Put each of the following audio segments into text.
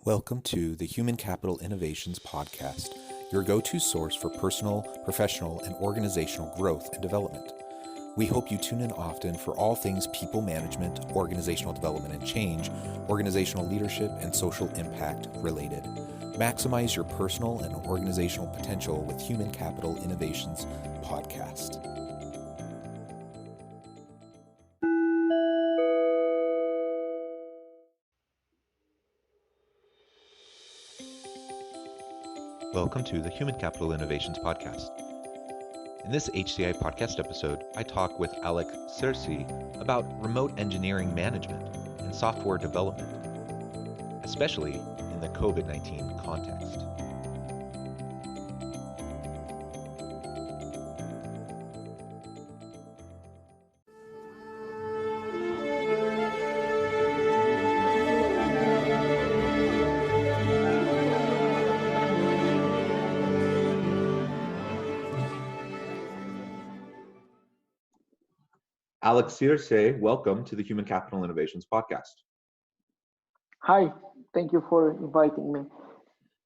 Welcome to the Human Capital Innovations Podcast, your go-to source for personal, professional, and organizational growth and development. We hope you tune in often for all things people management, organizational development and change, organizational leadership, and social impact related. Maximize your personal and organizational potential with Human Capital Innovations Podcast. Welcome to the Human Capital Innovations Podcast. In this HCI podcast episode, I talk with Alex Circe about remote engineering management and software development, especially in the COVID-19 context. Alex Circe, welcome to the Human Capital Innovations Podcast. Hi, thank you for inviting me.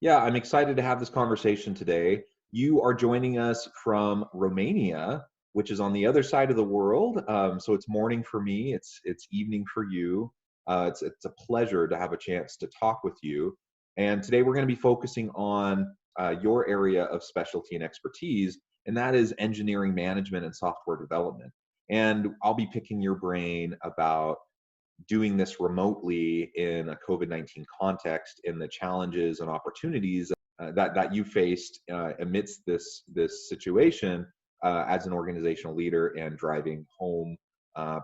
Yeah, I'm excited to have this conversation today. You are joining us from Romania, which is on the other side of the world. So it's morning for me, it's evening for you. It's a pleasure to have a chance to talk with you. And today we're going to be focusing on your area of specialty and expertise, and that is engineering management and software development. And I'll be picking your brain about doing this remotely in a COVID-19 context and the challenges and opportunities that you faced amidst this situation as an organizational leader and driving home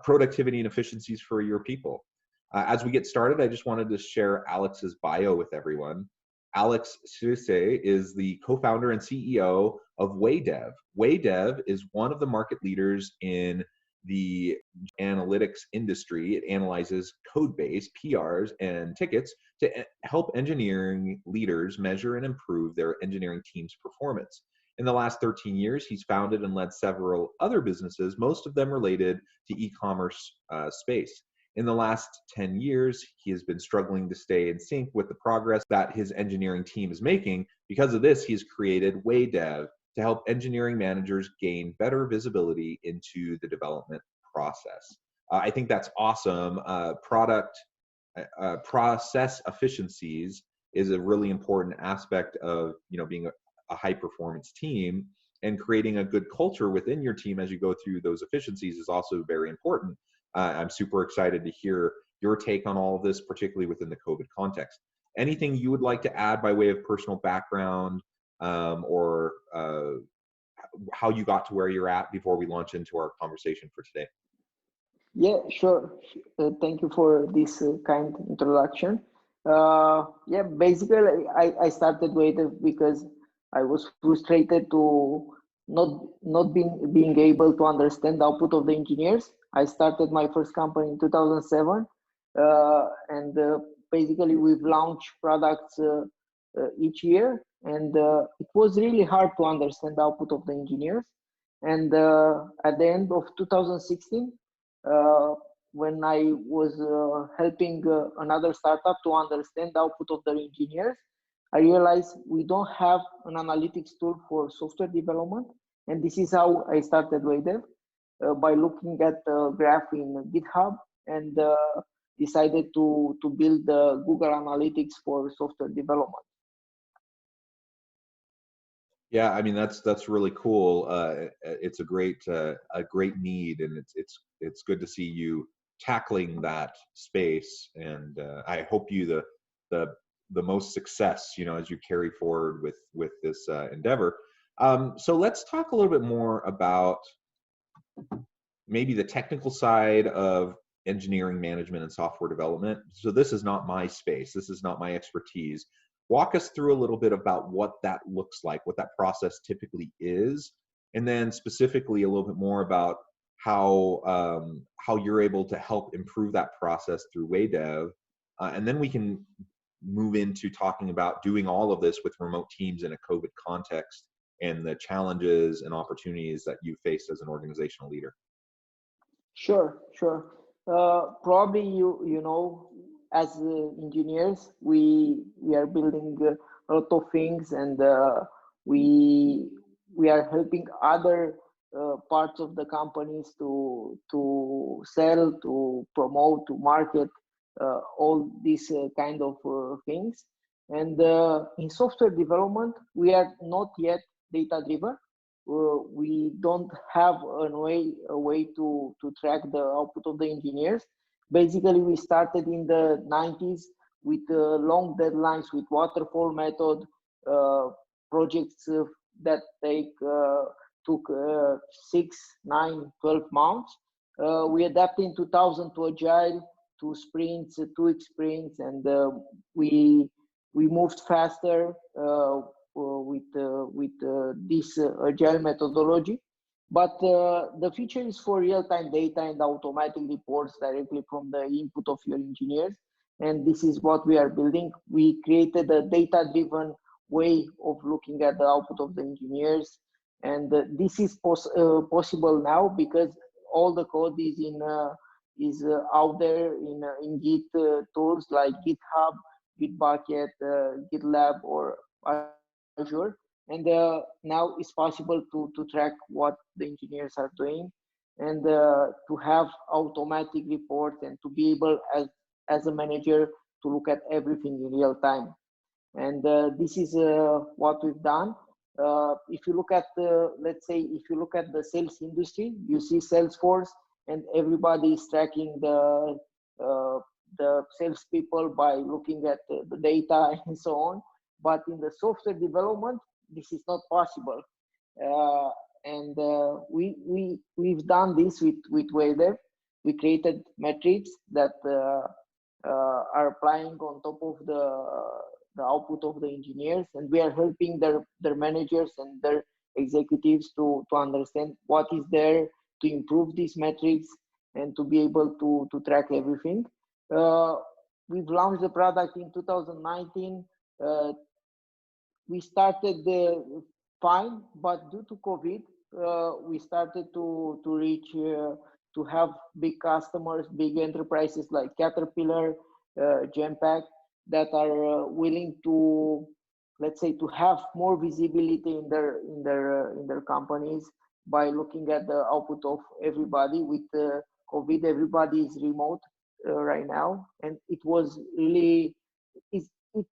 productivity and efficiencies for your people. As we get started, I just wanted to share Alex's bio with everyone. Alex Circe is the co-founder and CEO of WayDev. WayDev is one of the market leaders in the analytics industry. It analyzes code base, PRs, and tickets to help engineering leaders measure and improve their engineering team's performance. In the last 13 years, he's founded and led several other businesses, most of them related to e-commerce space. In the last 10 years, he has been struggling to stay in sync with the progress that his engineering team is making. Because of this, he's created WayDev to help engineering managers gain better visibility into the development process. I think that's awesome. Process efficiencies is a really important aspect of being a high performance team, and creating a good culture within your team as you go through those efficiencies is also very important. I'm super excited to hear your take on all of this, particularly within the COVID context. Anything you would like to add by way of personal background, or how you got to where you're at before we launch into our conversation for today? Yeah, sure. Thank you for this kind introduction. Basically, I started WayDev because I was frustrated to not being able to understand the output of the engineers. I started my first company in 2007, and basically we've launched products each year, and it was really hard to understand the output of the engineers. And at the end of 2016, when I was helping another startup to understand the output of their engineers, I realized we don't have an analytics tool for software development. And this is how I started WayDev, by looking at the graph in GitHub, and decided to build Google Analytics for software development. Yeah, I mean that's really cool. It's a great need, and it's good to see you tackling that space. And I hope you the most success as you carry forward with this endeavor. So let's talk a little bit more about maybe the technical side of engineering management and software development. So this is not my space. This is not my expertise. Walk us through a little bit about what that looks like, what that process typically is, and then specifically a little bit more about how you're able to help improve that process through WayDev, and then we can move into talking about doing all of this with remote teams in a COVID context and the challenges and opportunities that you faced as an organizational leader. Sure. Probably you know as engineers, we are building a lot of things, and we are helping other parts of the companies to sell, to promote, to market all these kind of things. And in software development, we are not yet data driven. We don't have a way to track the output of the engineers. Basically, we started in the 90s with long deadlines, with waterfall method, projects that took 6, 9, 12 months. We adapted in 2000 to agile, to sprints, 2 week sprints, and we moved faster with this agile methodology. But the future is for real-time data and automatic reports directly from the input of your engineers. And this is what we are building. We created a data-driven way of looking at the output of the engineers. And this is possible now because all the code is out there in Git tools like GitHub, Bitbucket, GitLab, or Azure. And now it's possible to track what the engineers are doing, and to have automatic reports, and to be able as a manager to look at everything in real time. And this is what we've done. If you look at let's say, if you look at the sales industry, you see Salesforce, and everybody is tracking the salespeople by looking at the data and so on. But in the software development, this is not possible. And we've done this with Weather. We created metrics that are applying on top of the output of the engineers, and we are helping their managers and their executives to understand what is there to improve these metrics and to be able to track everything. We've launched the product in 2019. We started fine, but due to COVID, we started to reach to have big customers, big enterprises like Caterpillar, Genpact, that are willing to, let's say, to have more visibility in their companies by looking at the output of everybody. With COVID, everybody is remote right now, and it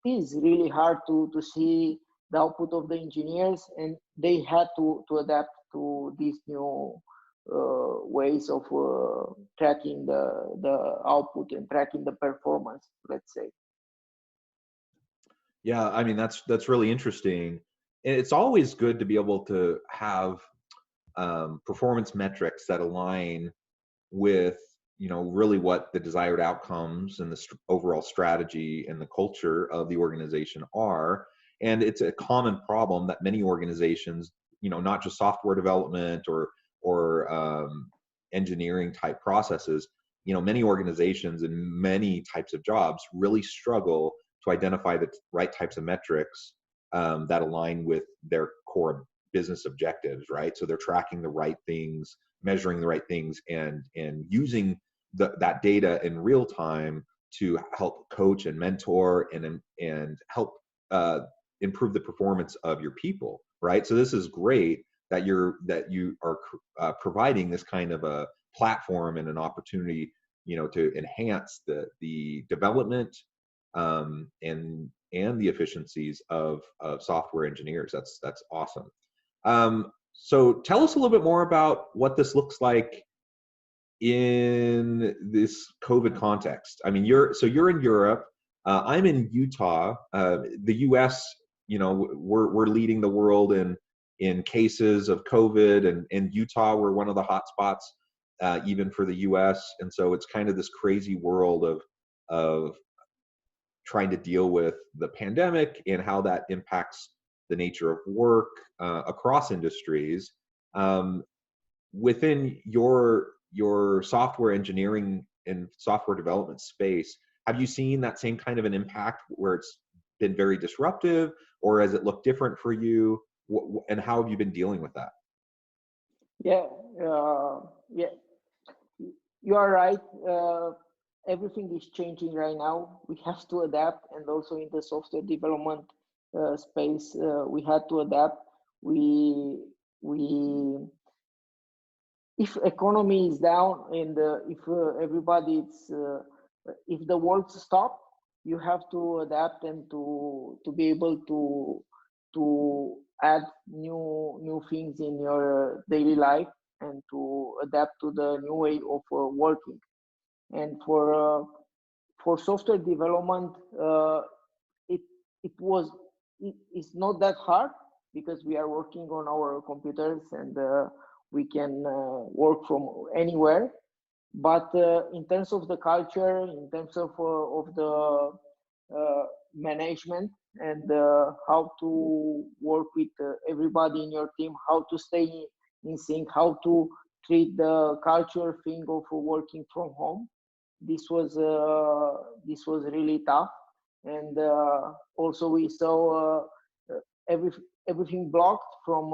is really hard to see the output of the engineers, and they had to adapt to these new ways of tracking the output and tracking the performance, let's say. Yeah, I mean, that's really interesting. And it's always good to be able to have performance metrics that align with, really what the desired outcomes and the overall strategy and the culture of the organization are. And it's a common problem that many organizations, not just software development or engineering type processes, many organizations and many types of jobs really struggle to identify the right types of metrics that align with their core business objectives, right? So they're tracking the right things, measuring the right things, and using that data in real time to help coach and mentor and help improve the performance of your people, right? So this is great that you are providing this kind of a platform and an opportunity, to enhance the development and the efficiencies of software engineers. That's awesome. So tell us a little bit more about what this looks like in this COVID context. I mean, you're in Europe. I'm in Utah. The U.S., we're leading the world in cases of COVID, and in Utah, we're one of the hot spots, even for the U.S. And so it's kind of this crazy world of trying to deal with the pandemic and how that impacts the nature of work across industries. Within your software engineering and software development space, have you seen that same kind of an impact where it's been very disruptive, or has it looked different for you? And how have you been dealing with that? Yeah, yeah, you are right. everything is changing right now. We have to adapt, and also in the software development space, we had to adapt. We if economy is down and if everybody if the world stop, you have to adapt and to be able to add new things in your daily life and to adapt to the new way of working. And for software development, it it was it's not that hard because we are working on our computers and we can work from anywhere. But in terms of the culture, in terms of the management and how to work with everybody in your team, how to stay in sync, how to treat the culture thing of working from home, this was really tough. And also we saw every, everything blocked from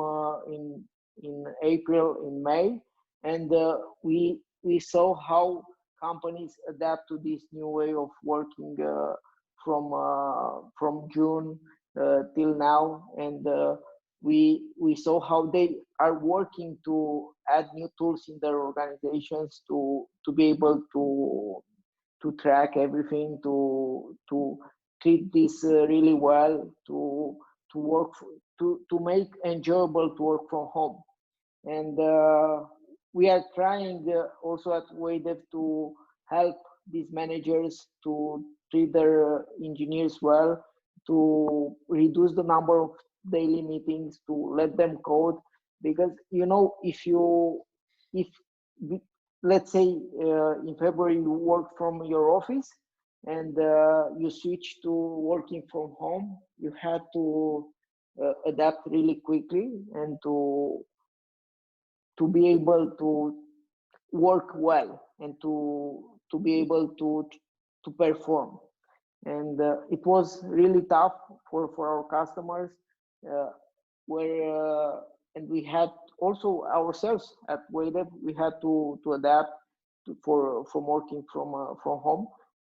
in April, in May, and we saw how companies adapt to this new way of working from June till now, and we saw how they are working to add new tools in their organizations to be able to track everything, to treat this really well, to work to make enjoyable to work from home. And we are trying also at WadeDev to help these managers to treat their engineers well, to reduce the number of daily meetings, to let them code. Because you know, if let's say in February you work from your office and you switch to working from home, you had to adapt really quickly and to be able to work well and to be able to perform. And it was really tough for our customers, where and we had also ourselves at WadeDev, we had to adapt from working from home.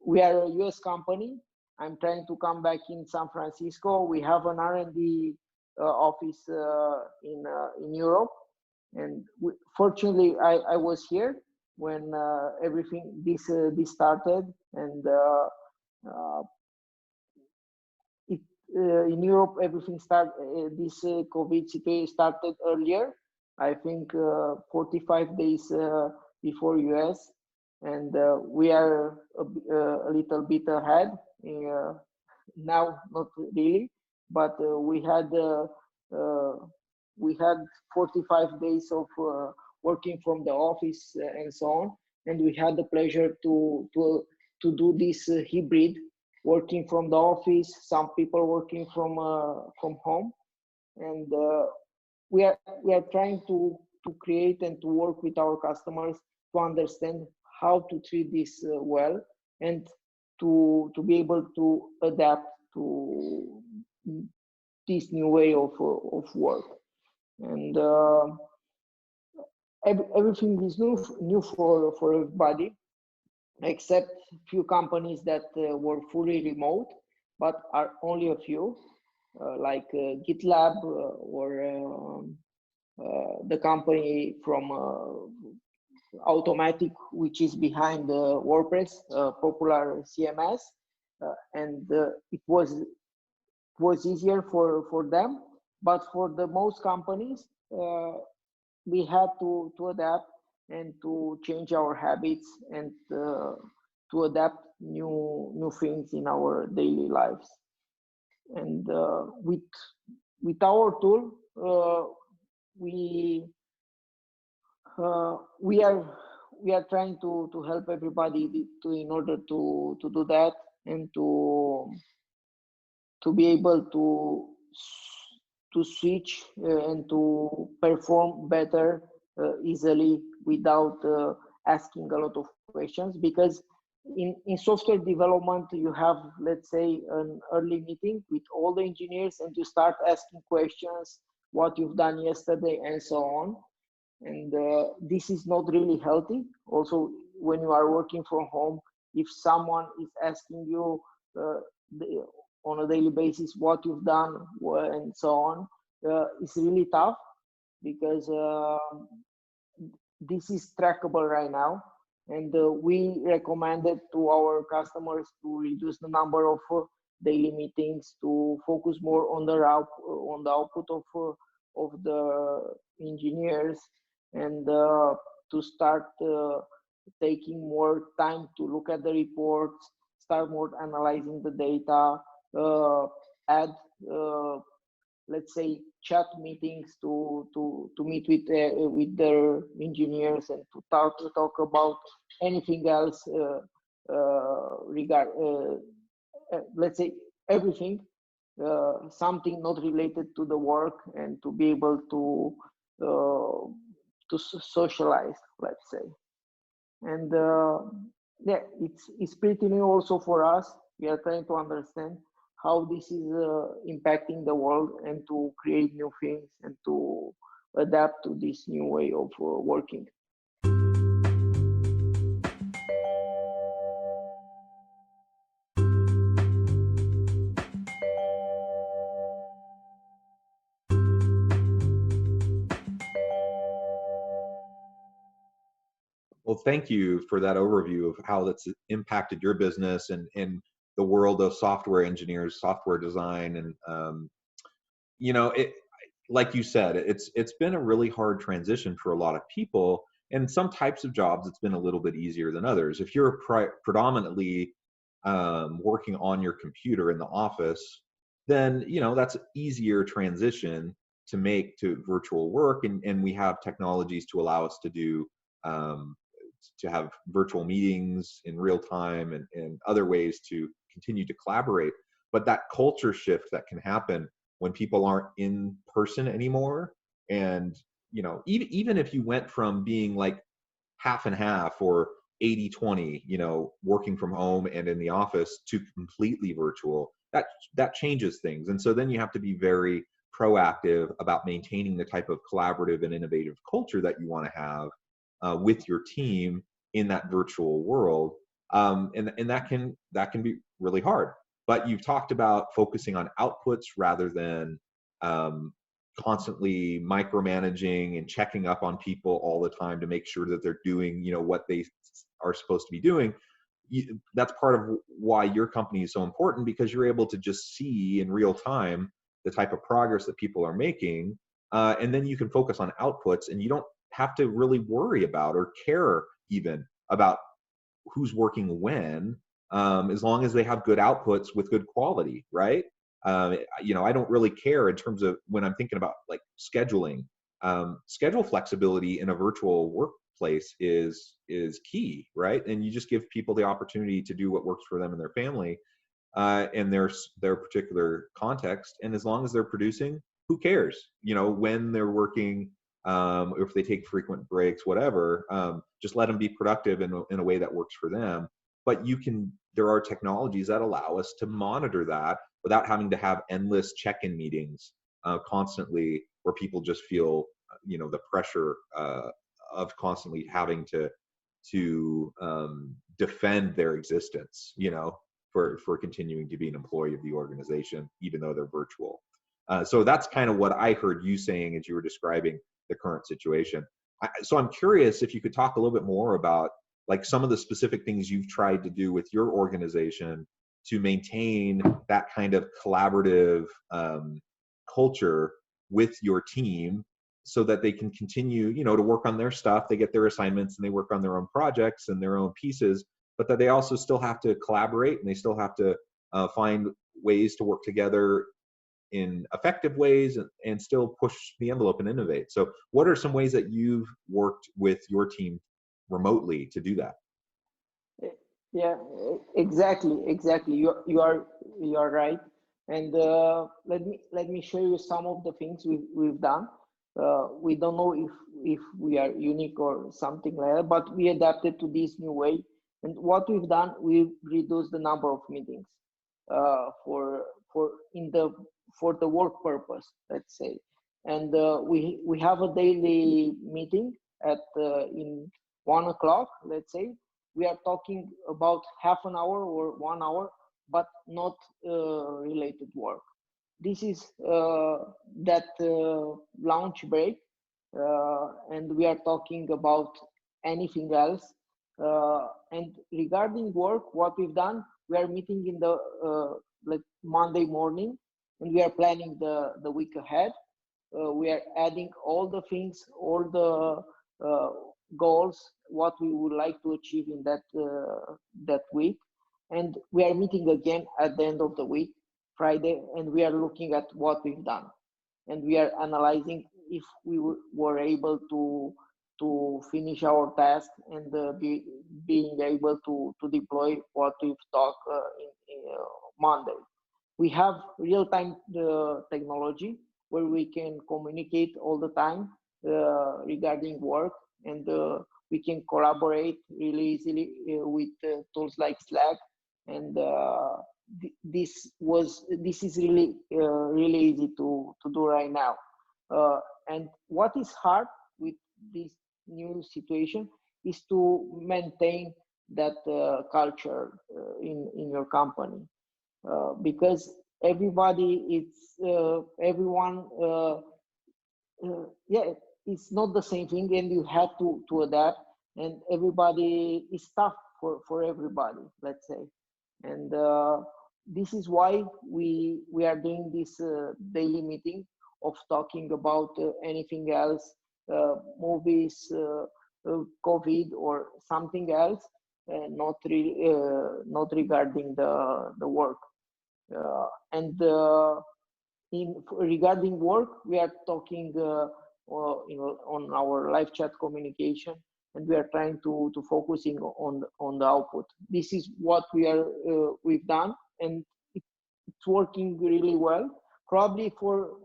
We are a US company. I'm trying to come back in San Francisco. We have an R&D office in Europe, and fortunately I was here when everything this started. And in Europe everything started, this COVID situation started earlier, I think 45 days before US, and we are a little bit ahead now, not really, but we had 45 days of working from the office and so on, and we had the pleasure to do this hybrid, working from the office, some people working from home. And we are trying to create and to work with our customers to understand how to treat this well, and to be able to adapt to this new way of work. And everything is new for everybody, except few companies that were fully remote, but are only a few, like GitLab or the company from Automatic, which is behind WordPress, popular CMS, and it was easier for them. But for the most companies, we had to adapt and to change our habits and to adapt new things in our daily lives. And with our tool, we are trying to help everybody in order to do that, and to be able to switch and to perform better easily without asking a lot of questions. Because in software development, you have, let's say, an early meeting with all the engineers, and you start asking questions, what you've done yesterday and so on. And this is not really healthy. Also, when you are working from home, if someone is asking you the, on a daily basis what you've done and so on, it's really tough because this is trackable right now. And we recommended to our customers to reduce the number of daily meetings, to focus more on the output of the engineers, and to start taking more time to look at the reports, start more analyzing the data, add let's say chat meetings to meet with their engineers and to talk about anything else let's say everything, something not related to the work, and to be able to socialize, let's say. And yeah, it's pretty new also for us. We are trying to understand how this is impacting the world, and to create new things and to adapt to this new way of working. Well, thank you for that overview of how that's impacted your business and the world of software engineers, software design, and you know, it, like you said, it's been a really hard transition for a lot of people. And some types of jobs, it's been a little bit easier than others. If you're predominantly working on your computer in the office, then you know that's an easier transition to make to virtual work, and we have technologies to allow us to do to have virtual meetings in real time, and other ways to continue to collaborate. But that culture shift that can happen when people aren't in person anymore, and you know, even if you went from being like half and half or 80-20, you know, working from home and in the office, to completely virtual, that changes things. And so then you have to be very proactive about maintaining the type of collaborative and innovative culture that you want to have with your team in that virtual world, and that can be really hard. But you've talked about focusing on outputs rather than constantly micromanaging and checking up on people all the time to make sure that they're doing, you know, what they are supposed to be doing. That's part of why your company is so important, because you're able to just see in real time the type of progress that people are making, and then you can focus on outputs, and you don't have to really worry about or care even about who's working when, as long as they have good outputs with good quality, right? You know, I don't really care in terms of when I'm thinking about like scheduling. Schedule flexibility in a virtual workplace is key, right? And you just give people the opportunity to do what works for them and their family, and their particular context. And as long as they're producing, who cares? You know, when they're working, if they take frequent breaks, whatever, just let them be productive in a way that works for them. But there are technologies that allow us to monitor that without having to have endless check-in meetings constantly, where people just feel, you know, the pressure of constantly having to defend their existence, you know, for continuing to be an employee of the organization, even though they're virtual. So that's kind of what I heard you saying as you were describing the current situation. So I'm curious if you could talk a little bit more about like some of the specific things you've tried to do with your organization to maintain that kind of collaborative culture with your team, so that they can continue, you know, to work on their stuff. They get their assignments and they work on their own projects and their own pieces, but that they also still have to collaborate, and they still have to find ways to work together in effective ways, and still push the envelope and innovate. So what are some ways that you've worked with your team remotely to do that? Yeah, exactly. You are right. And let me show you some of the things we've done. We don't know if we are unique or something like that, but we adapted to this new way. And what we've done, we've reduced the number of meetings for the work purpose, let's say. And we have a daily meeting at in 1 o'clock, let's say, we are talking about half an hour or 1 hour, but not related work. This is that lunch break, and we are talking about anything else. And regarding work, what we've done, we are meeting in the like Monday morning, and we are planning the week ahead. We are adding all the things, all the goals, what we would like to achieve in that week, and we are meeting again at the end of the week, Friday, and we are looking at what we've done, and we are analyzing if we were able to finish our task and being able to deploy what we've talked in Monday. We have real-time technology where we can communicate all the time regarding work, and we can collaborate really easily with tools like Slack. And this is really really easy to do right now. And what is hard with this new situation is to maintain that culture in your company, because everybody, everyone, yeah, it's not the same thing, and you have to adapt, and everybody is tough for everybody, let's say. And this is why we are doing this daily meeting of talking about anything else, movies, COVID, or something else, not regarding the work. And regarding work, we are talking on our live chat communication, and we are trying to focusing on the output. This is what we've done, and it's working really well. Probably for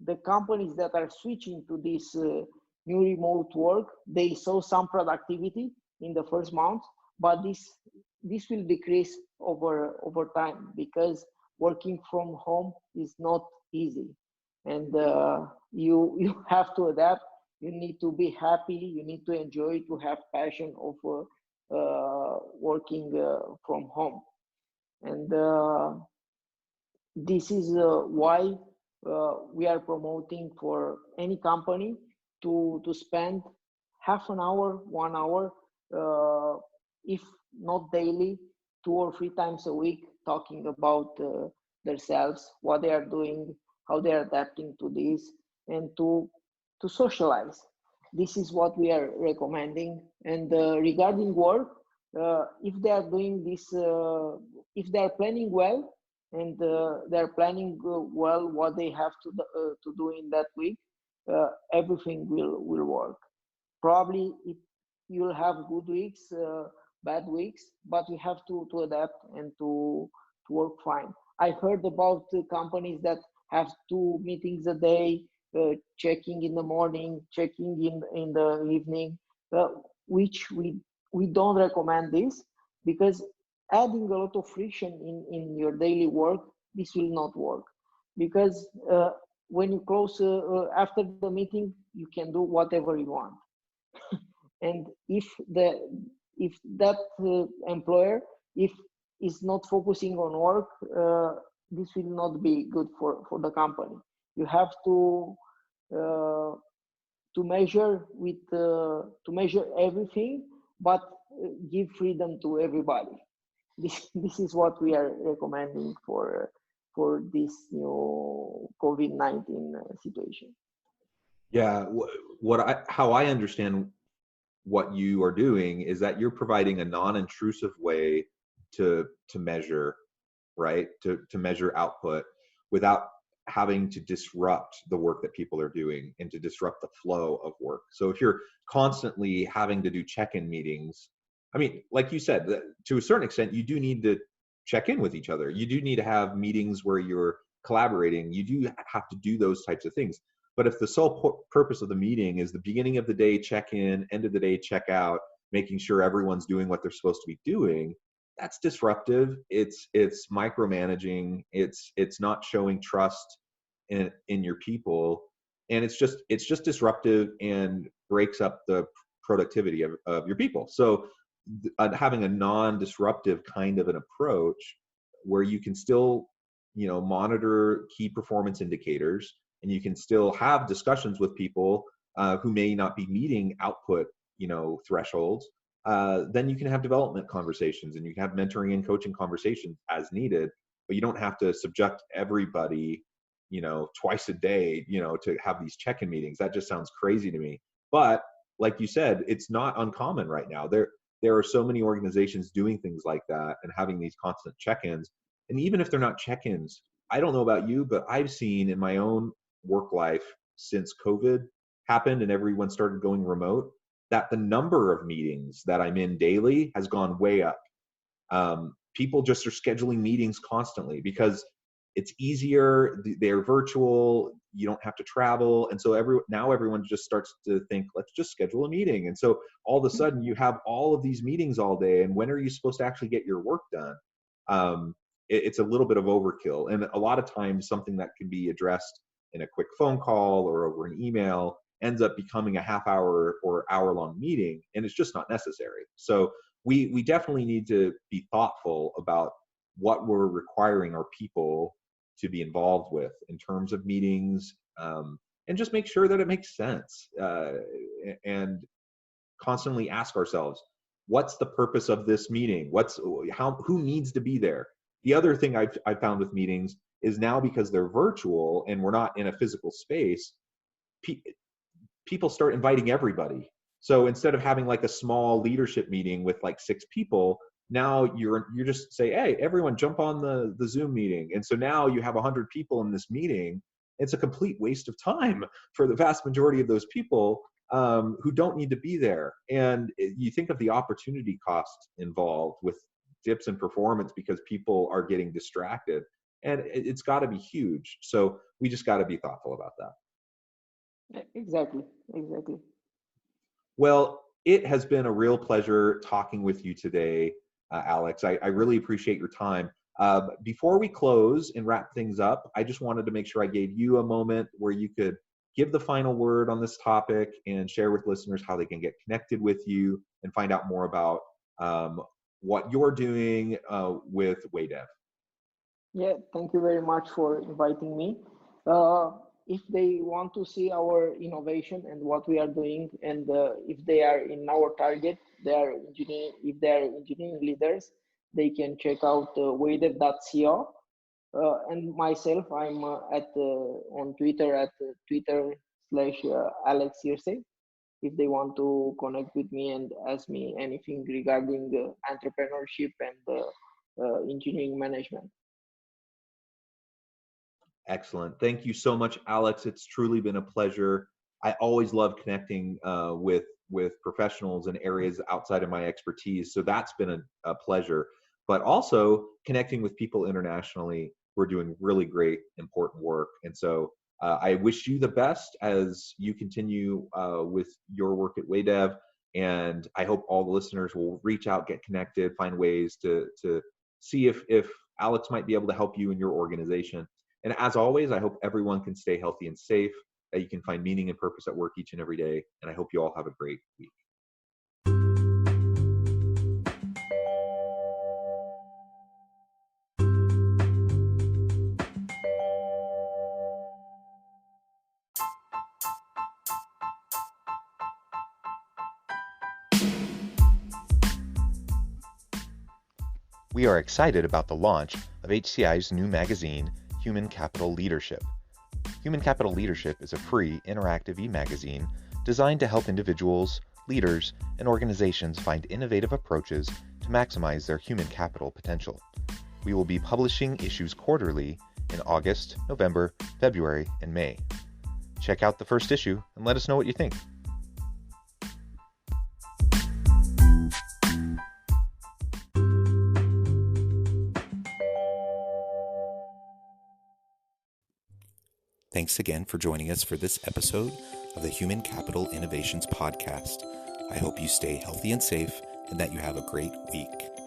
the companies that are switching to this new remote work, they saw some productivity in the first month, but this will decrease over time, because working from home is not easy, and you have to adapt. You need to be happy, you need to enjoy, to have passion of working from home. And this is why we are promoting for any company to spend half an hour, 1 hour, if not daily, 2 or 3 times a week, talking about themselves, what they are doing, how they are adapting to this, and to socialize. This is what we are recommending. And regarding work, if they are doing this, if they are planning well, and they are planning well what they have to do in that week, everything will work. Probably you'll have good weeks, bad weeks, but we have to adapt and to work fine. I heard about companies that have 2 meetings a day, checking in the morning, checking in the evening, which we don't recommend this, because adding a lot of friction in your daily work, this will not work. Because when you close after the meeting, you can do whatever you want. And if that employer is not focusing on work, this will not be good for the company. You have to measure to measure everything, but give freedom to everybody. This is what we are recommending for this new COVID-19 situation. Yeah, how I understand what you are doing is that you're providing a non-intrusive way to measure, right? To measure output without having to disrupt the work that people are doing and to disrupt the flow of work. So if you're constantly having to do check-in meetings, I mean, like you said, to a certain extent, you do need to check in with each other. You do need to have meetings where you're collaborating. You do have to do those types of things. But if the sole purpose of the meeting is the beginning of the day check in, end of the day check out, making sure everyone's doing what they're supposed to be doing, that's disruptive. It's micromanaging. It's not showing trust in your people, and it's just disruptive and breaks up the productivity of your people. So having a non-disruptive kind of an approach where you can still, monitor key performance indicators, and you can still have discussions with people who may not be meeting output, thresholds. Then you can have development conversations, and you can have mentoring and coaching conversations as needed, but you don't have to subject everybody, twice a day, to have these check-in meetings. That just sounds crazy to me. But like you said, it's not uncommon right now. There are so many organizations doing things like that and having these constant check-ins. And even if they're not check-ins, I don't know about you, but I've seen in my own work life since COVID happened and everyone started going remote, that the number of meetings that I'm in daily has gone way up. People just are scheduling meetings constantly because it's easier, they're virtual, you don't have to travel. And so now everyone just starts to think, let's just schedule a meeting. And so all of a sudden you have all of these meetings all day, and when are you supposed to actually get your work done? It's a little bit of overkill. And a lot of times something that can be addressed in a quick phone call or over an email ends up becoming a half hour or hour-long meeting, and it's just not necessary. So we definitely need to be thoughtful about what we're requiring our people to be involved with in terms of meetings, and just make sure that it makes sense, and constantly ask ourselves, what's the purpose of this meeting? Who needs to be there? The other thing I've found with meetings is now, because they're virtual and we're not in a physical space, people start inviting everybody. So instead of having like a small leadership meeting with like 6 people, now you're just say, hey, everyone jump on the Zoom meeting. And so now you have 100 people in this meeting. It's a complete waste of time for the vast majority of those people who don't need to be there. And you think of the opportunity cost involved with dips in performance because people are getting distracted, and it's got to be huge. So we just got to be thoughtful about that. Exactly. Well, it has been a real pleasure talking with you today, Alex. I really appreciate your time. Before we close and wrap things up, I just wanted to make sure I gave you a moment where you could give the final word on this topic and share with listeners how they can get connected with you and find out more about what you're doing with WayDev. Yeah, thank you very much for inviting me. If they want to see our innovation and what we are doing, and if they are in our target, if they are engineering leaders, they can check out waydev.co. And myself, I'm on Twitter at Twitter/Alex Hirse. If they want to connect with me and ask me anything regarding entrepreneurship and engineering management. Excellent. Thank you so much, Alex. It's truly been a pleasure. I always love connecting with professionals in areas outside of my expertise. So that's been a pleasure. But also connecting with people internationally who are doing really great, important work. And so I wish you the best as you continue with your work at WayDev. And I hope all the listeners will reach out, get connected, find ways to see if Alex might be able to help you in your organization. And as always, I hope everyone can stay healthy and safe, that you can find meaning and purpose at work each and every day. And I hope you all have a great week. We are excited about the launch of HCI's new magazine, Human Capital Leadership. Human Capital Leadership is a free, interactive e-magazine designed to help individuals, leaders, and organizations find innovative approaches to maximize their human capital potential. We will be publishing issues quarterly in August, November, February, and May. Check out the first issue and let us know what you think. Thanks again for joining us for this episode of the Human Capital Innovations Podcast. I hope you stay healthy and safe and that you have a great week.